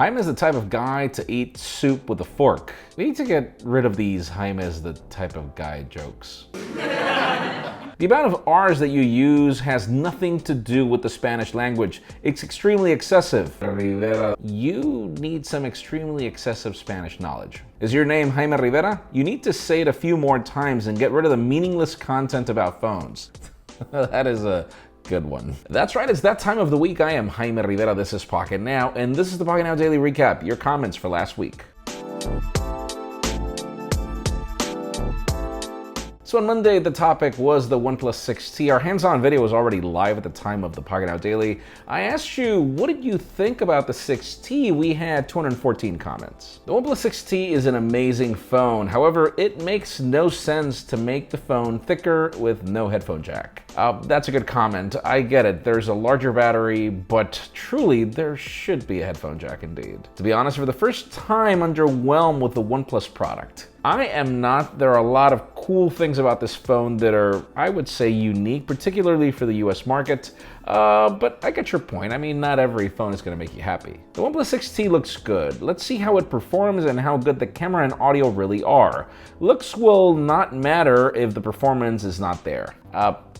Jaime is the type of guy to eat soup with a fork. We need to get rid of these Jaime is the type of guy jokes. The amount of R's that you use has nothing to do with the Spanish language. It's extremely excessive. Rivera. You need some extremely excessive Spanish knowledge. Is your name Jaime Rivera? You need to say it a few more times and get rid of the meaningless content about phones. That is a good one. That's right, it's that time of the week. I am Jaime Rivera, this is Pocketnow, and this is the Pocketnow Daily Recap, your comments for last week. So on Monday, the topic was the OnePlus 6T. Our hands-on video was already live at the time of the Pocketnow Daily. I asked you, what did you think about the 6T? We had 214 comments. The OnePlus 6T is an amazing phone. However, it makes no sense to make the phone thicker with no headphone jack. That's a good comment. I get it. There's a larger battery, but truly, there should be a headphone jack indeed. To be honest, for the first time, underwhelmed with the OnePlus product. I am not. There are a lot of cool things about this phone that are, I would say, unique, particularly for the US market. But I get your point. I mean, not every phone is going to make you happy. The OnePlus 6T looks good. Let's see how it performs and how good the camera and audio really are. Looks will not matter if the performance is not there.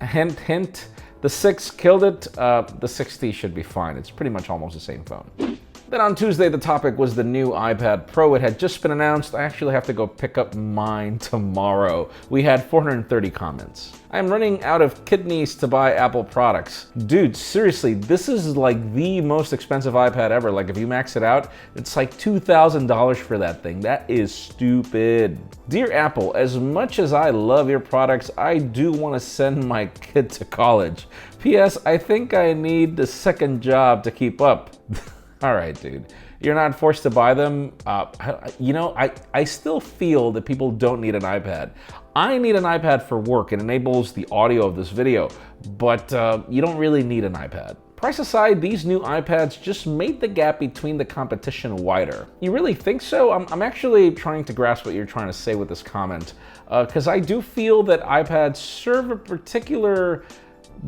Hint, hint. The 6 killed it. The 6T should be fine. It's pretty much almost the same phone. Then on Tuesday, the topic was the new iPad Pro. It had just been announced. I actually have to go pick up mine tomorrow. We had 430 comments. I'm running out of kidneys to buy Apple products. Dude, seriously, this is like the most expensive iPad ever. Like if you max it out, it's like $2,000 for that thing. That is stupid. Dear Apple, as much as I love your products, I do want to send my kid to college. P.S. I think I need a second job to keep up. All right, dude. You're not forced to buy them. I still feel that people don't need an iPad. I need an iPad for work. It enables the audio of this video, but you don't really need an iPad. Price aside, these new iPads just made the gap between the competition wider. You really think so? I'm actually trying to grasp what you're trying to say with this comment, because I do feel that iPads serve a particular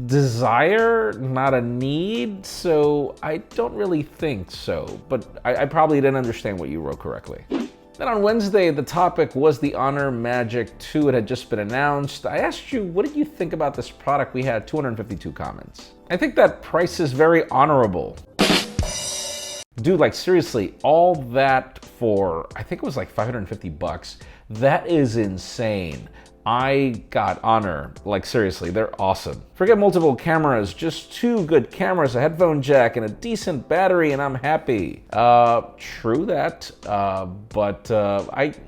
desire, not a need, so I don't really think so, but I probably didn't understand what you wrote correctly. Then on Wednesday, the topic was the Honor Magic 2. It had just been announced. I asked you, what did you think about this product? We had 252 comments. I think that price is very honorable. Dude, like seriously, all that for, I think it was like 550 bucks. That is insane. I got Honor. Like seriously, they're awesome. Forget multiple cameras, just 2 good cameras, a headphone jack, and a decent battery, and I'm happy. True that, but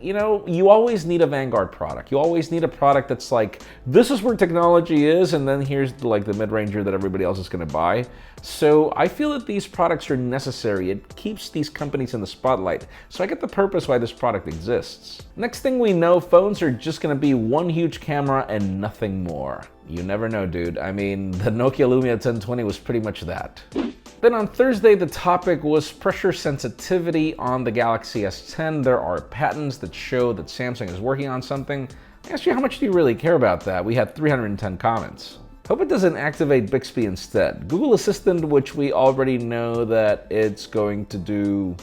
you always need a Vanguard product. You always need a product that's like, this is where technology is, and then here's like the mid-ranger that everybody else is gonna buy. So I feel that these products are necessary. It keeps these companies in the spotlight. So I get the purpose why this product exists. Next thing we know, phones are just gonna be one huge camera and nothing more. You never know, dude. I mean, the Nokia Lumia 1020 was pretty much that. Then on Thursday, the topic was pressure sensitivity on the Galaxy S10. There are patents that show that Samsung is working on something. I asked you, how much do you really care about that? We had 310 comments. Hope it doesn't activate Bixby instead. Google Assistant, which we already know that it's going to do.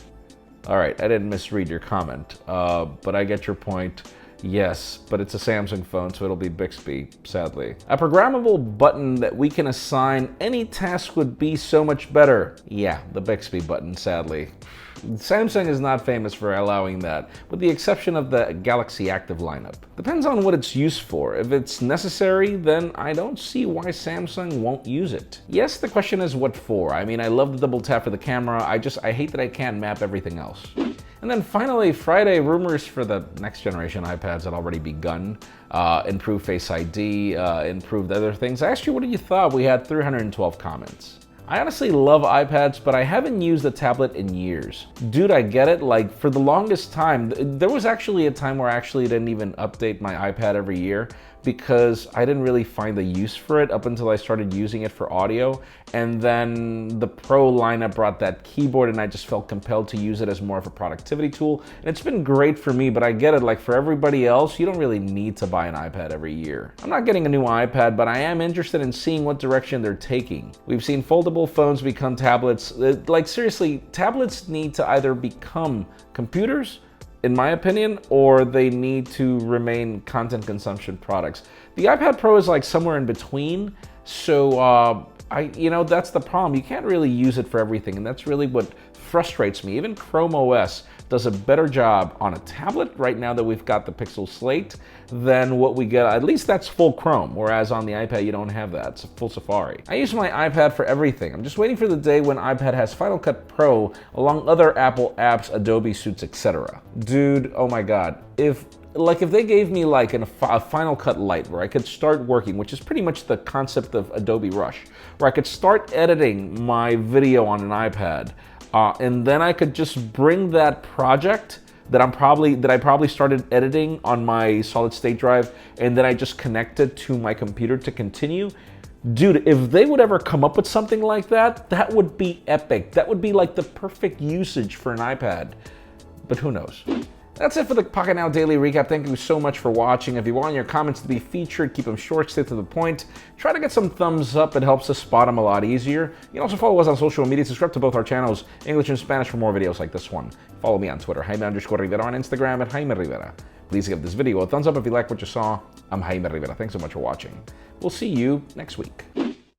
All right, I didn't misread your comment, but I get your point. Yes, but it's a Samsung phone, so it'll be Bixby, sadly. A programmable button that we can assign any task would be so much better. Yeah, the Bixby button, sadly. Samsung is not famous for allowing that, with the exception of the Galaxy Active lineup. Depends on what it's used for. If it's necessary, then I don't see why Samsung won't use it. Yes, the question is what for. I mean, I love the double tap for the camera. I hate that I can't map everything else. And then finally, Friday, rumors for the next generation iPads had already begun. Improved Face ID, improved other things. I asked you, what did you thought? We had 312 comments. I honestly love iPads, but I haven't used a tablet in years. Dude, I get it. Like, for the longest time, there was actually a time where I actually didn't even update my iPad every year. because I didn't really find the use for it up until I started using it for audio. And then the Pro lineup brought that keyboard, and I just felt compelled to use it as more of a productivity tool. And it's been great for me, but I get it, like for everybody else, you don't really need to buy an iPad every year. I'm not getting a new iPad, but I am interested in seeing what direction they're taking. We've seen foldable phones become tablets. Like seriously, tablets need to either become computers, in my opinion, or they need to remain content consumption products. The iPad Pro is like somewhere in between, so that's the problem. You can't really use it for everything, and that's really what frustrates me. Even Chrome OS does a better job on a tablet right now that we've got the Pixel Slate than what we get. At least that's full Chrome, whereas on the iPad you don't have that. It's a full Safari. I use my iPad for everything. I'm just waiting for the day when iPad has Final Cut Pro along other Apple apps, Adobe suites, etc. Dude, oh my God. If they gave me like a Final Cut Lite where I could start working, which is pretty much the concept of Adobe Rush, where I could start editing my video on an iPad, and then I could just bring that project that I probably started editing on my solid state drive, and then I just connected to my computer to continue. Dude, if they would ever come up with something like that, that would be epic. That would be like the perfect usage for an iPad. But who knows? That's it for the Pocketnow Daily Recap. Thank you so much for watching. If you want your comments to be featured, keep them short, stay to the point. Try to get some thumbs up. It helps us spot them a lot easier. You can also follow us on social media. Subscribe to both our channels, English and Spanish, for more videos like this one. Follow me on Twitter, Jaime_Rivera, on Instagram at Jaime Rivera. Please give this video a thumbs up if you like what you saw. I'm Jaime Rivera. Thanks so much for watching. We'll see you next week.